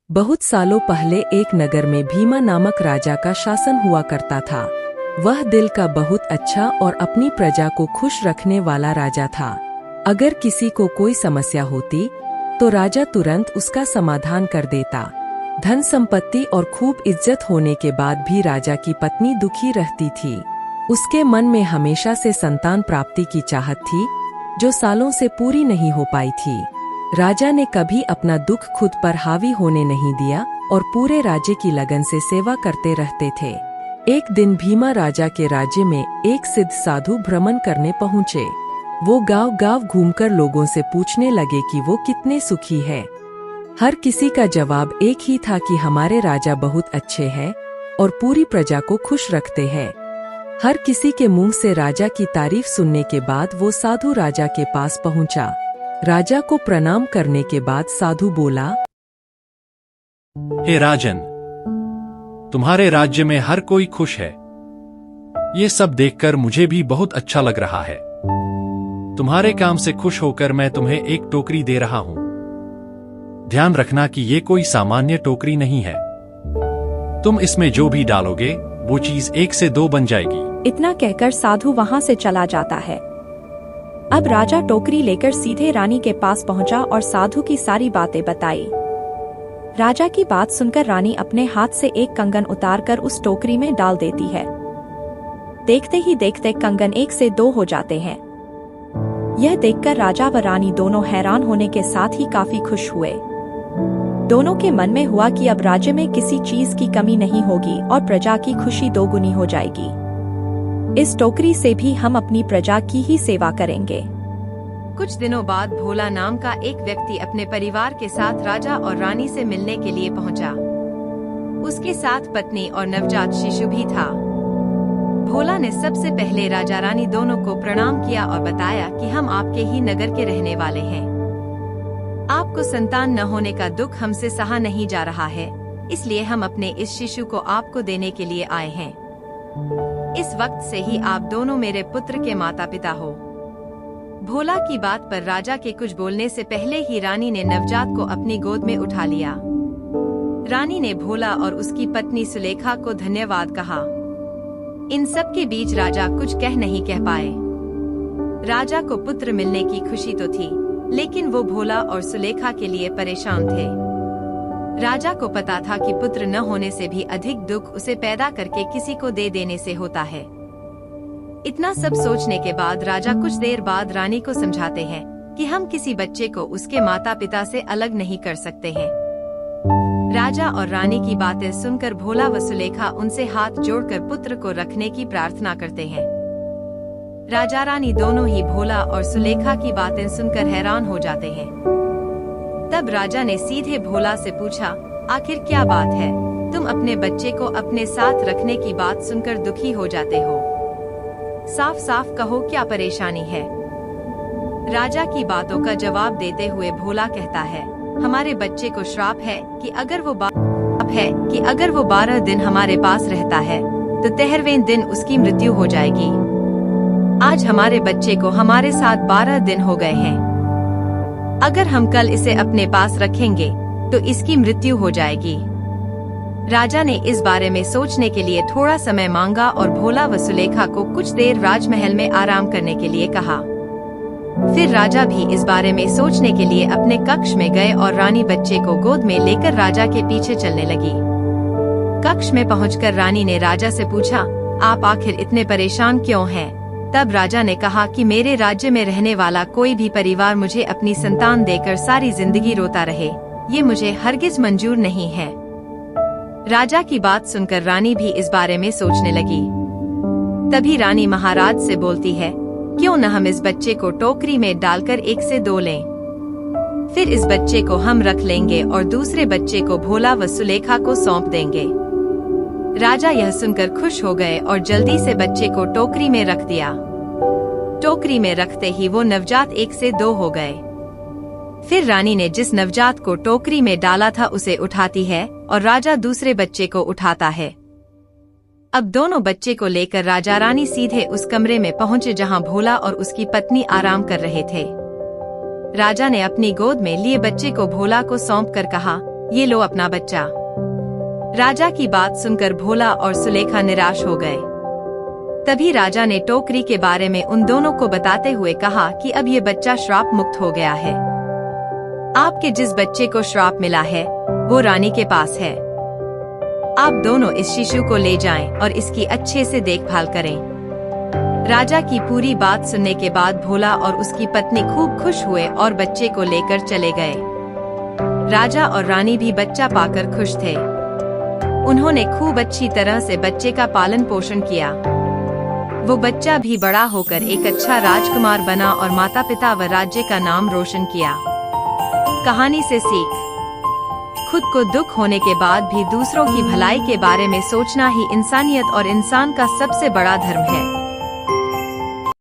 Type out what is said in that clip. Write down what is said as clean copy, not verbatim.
बहुत सालों पहले एक नगर में भीमा नामक राजा का शासन हुआ करता था। वह दिल का बहुत अच्छा और अपनी प्रजा को खुश रखने वाला राजा था। अगर किसी को कोई समस्या होती तो राजा तुरंत उसका समाधान कर देता। धन संपत्ति और खूब इज्जत होने के बाद भी राजा की पत्नी दुखी रहती थी। उसके मन में हमेशा से संतान प्राप्ति की चाहत थी, जो सालों से पूरी नहीं हो पाई थी। राजा ने कभी अपना दुख खुद पर हावी होने नहीं दिया और पूरे राज्य की लगन से सेवा करते रहते थे। एक दिन भीमा राजा के राज्य में एक सिद्ध साधु भ्रमण करने पहुँचे। वो गांव-गांव घूमकर लोगों से पूछने लगे कि वो कितने सुखी है। हर किसी का जवाब एक ही था कि हमारे राजा बहुत अच्छे हैं और पूरी प्रजा को खुश रखते हैं। हर किसी के मुंह से राजा की तारीफ सुनने के बाद वो साधु राजा के पास पहुंचा। राजा को प्रणाम करने के बाद साधु बोला, हे राजन, तुम्हारे राज्य में हर कोई खुश है। ये सब देखकर मुझे भी बहुत अच्छा लग रहा है। तुम्हारे काम से खुश होकर मैं तुम्हें एक टोकरी दे रहा हूं। ध्यान रखना कि ये कोई सामान्य टोकरी नहीं है। तुम इसमें जो भी डालोगे वो चीज 1 से 2 बन जाएगी। इतना कहकर साधु वहां से चला जाता है। अब राजा टोकरी लेकर सीधे रानी के पास पहुंचा और साधु की सारी बातें बताई। राजा की बात सुनकर रानी अपने हाथ से एक कंगन उतारकर उस टोकरी में डाल देती है। देखते ही देखते कंगन 1 से 2 हो जाते हैं। यह देखकर राजा व रानी दोनों हैरान होने के साथ ही काफी खुश हुए। दोनों के मन में हुआ कि अब राज्य में किसी चीज की कमी नहीं होगी और प्रजा की खुशी 2 गुनी हो जाएगी। इस टोकरी से भी हम अपनी प्रजा की ही सेवा करेंगे। कुछ दिनों बाद भोला नाम का एक व्यक्ति अपने परिवार के साथ राजा और रानी से मिलने के लिए पहुंचा। उसके साथ पत्नी और नवजात शिशु भी था। भोला ने सबसे पहले राजा रानी दोनों को प्रणाम किया और बताया कि हम आपके ही नगर के रहने वाले हैं। आपको संतान न होने का दुख हमसे सहा नहीं जा रहा है, इसलिए हम अपने इस शिशु को आपको देने के लिए आए हैं। इस वक्त से ही आप दोनों मेरे पुत्र के माता पिता हो। भोला की बात पर राजा के कुछ बोलने से पहले ही रानी ने नवजात को अपनी गोद में उठा लिया। रानी ने भोला और उसकी पत्नी सुलेखा को धन्यवाद कहा। इन सब के बीच राजा कुछ नहीं कह पाए। राजा को पुत्र मिलने की खुशी तो थी, लेकिन वो भोला और सुलेखा के लिए परेशान थे। राजा को पता था कि पुत्र न होने से भी अधिक दुख उसे पैदा करके किसी को दे देने से होता है। इतना सब सोचने के बाद राजा कुछ देर बाद रानी को समझाते हैं कि हम किसी बच्चे को उसके माता पिता से अलग नहीं कर सकते हैं। राजा और रानी की बातें सुनकर भोला व सुलेखा उनसे हाथ जोड़कर पुत्र को रखने की प्रार्थना करते हैं। राजा रानी दोनों ही भोला और सुलेखा की बातें सुनकर हैरान हो जाते हैं। तब राजा ने सीधे भोला से पूछा, आखिर क्या बात है? तुम अपने बच्चे को अपने साथ रखने की बात सुनकर दुखी हो जाते हो। साफ साफ कहो, क्या परेशानी है? राजा की बातों का जवाब देते हुए भोला कहता है, हमारे बच्चे को श्राप है कि अगर वो 12 दिन हमारे पास रहता है तो 13वें दिन उसकी मृत्यु हो जाएगी। आज हमारे बच्चे को हमारे साथ 12 दिन हो गए हैं। अगर हम कल इसे अपने पास रखेंगे तो इसकी मृत्यु हो जाएगी। राजा ने इस बारे में सोचने के लिए थोड़ा समय मांगा और भोला व सुलेखा को कुछ देर राजमहल में आराम करने के लिए कहा। फिर राजा भी इस बारे में सोचने के लिए अपने कक्ष में गए और रानी बच्चे को गोद में लेकर राजा के पीछे चलने लगी। कक्ष में पहुंचकर रानी ने राजा से पूछा, आप आखिर इतने परेशान क्यों हैं? तब राजा ने कहा कि मेरे राज्य में रहने वाला कोई भी परिवार मुझे अपनी संतान देकर सारी जिंदगी रोता रहे, ये मुझे हरगिज मंजूर नहीं है। राजा की बात सुनकर रानी भी इस बारे में सोचने लगी। तभी रानी महाराज से बोलती है, क्यों न हम इस बच्चे को टोकरी में डालकर 1 से 2 लें। फिर इस बच्चे को हम रख लेंगे और दूसरे बच्चे को भोला व सुलेखा को सौंप देंगे। राजा यह सुनकर खुश हो गए और जल्दी से बच्चे को टोकरी में रख दिया। टोकरी में रखते ही वो नवजात 1 से 2 हो गए। फिर रानी ने जिस नवजात को टोकरी में डाला था उसे उठाती है और राजा दूसरे बच्चे को उठाता है। अब दोनों बच्चे को लेकर राजा रानी सीधे उस कमरे में पहुंचे जहां भोला और उसकी पत्नी आराम कर रहे थे। राजा ने अपनी गोद में लिए बच्चे को भोला को सौंप कर कहा, ये लो अपना बच्चा। राजा की बात सुनकर भोला और सुलेखा निराश हो गए। तभी राजा ने टोकरी के बारे में उन दोनों को बताते हुए कहा कि अब ये बच्चा श्राप मुक्त हो गया है। आपके जिस बच्चे को श्राप मिला है वो रानी के पास है। आप दोनों इस शिशु को ले जाएं और इसकी अच्छे से देखभाल करें। राजा की पूरी बात सुनने के बाद भोला और उसकी पत्नी खूब खुश हुए और बच्चे को लेकर चले गए। राजा और रानी भी बच्चा पाकर खुश थे। उन्होंने खूब अच्छी तरह से बच्चे का पालन पोषण किया। वो बच्चा भी बड़ा होकर एक अच्छा राजकुमार बना और माता पिता व राज्य का नाम रोशन किया। कहानी से सीख: खुद को दुख होने के बाद भी दूसरों की भलाई के बारे में सोचना ही इंसानियत और इंसान का सबसे बड़ा धर्म है।